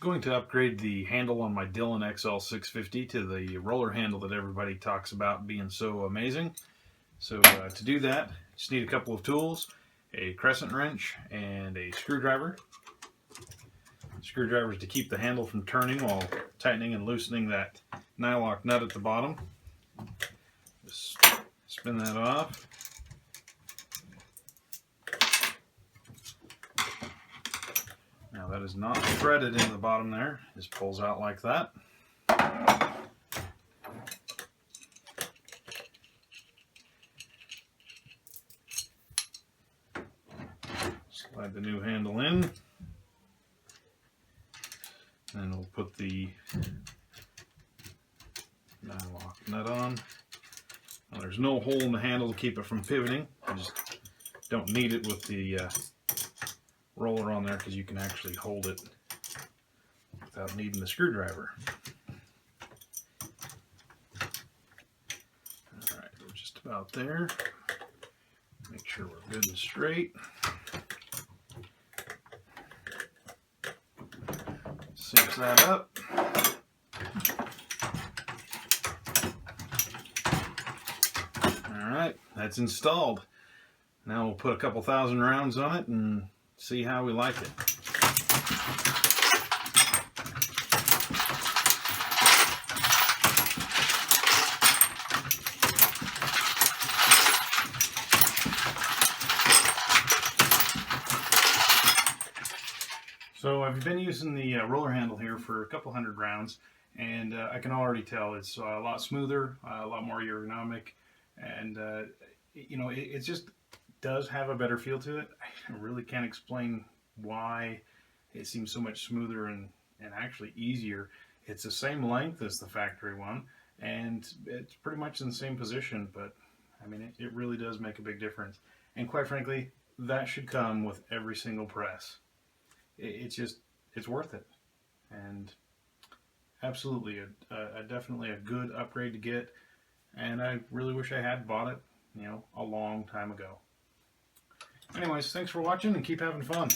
Going to upgrade the handle on my Dillon XL-650 to the roller handle that everybody talks about being so amazing. So to do that, just need a couple of tools, a crescent wrench and a screwdriver. Screwdrivers to keep the handle from turning while tightening and loosening that nylock nut at the bottom. Just spin that off. Now that is not threaded in the bottom there. It just pulls out like that. Slide the new handle in. And we'll put the nylock nut on. Now, there's no hole in the handle to keep it from pivoting. You just don't need it with the roller on there because you can actually hold it without needing the screwdriver. Alright, we're just about there. Make sure we're good and straight. Cinch that up. Alright, that's installed. Now we'll put a couple thousand rounds on it and see how we like it. So I've been using the roller handle here for a couple hundred rounds, and I can already tell it's a lot smoother, a lot more ergonomic, and you know, it just does have a better feel to it. I really can't explain why it seems so much smoother and actually easier. It's the same length as the factory one, and it's pretty much in the same position, but I mean, it really does make a big difference. And quite frankly, that should come with every single press. It's worth it, and absolutely definitely a good upgrade to get, and I really wish I had bought it, you know, a long time ago. Anyways, thanks for watching and keep having fun.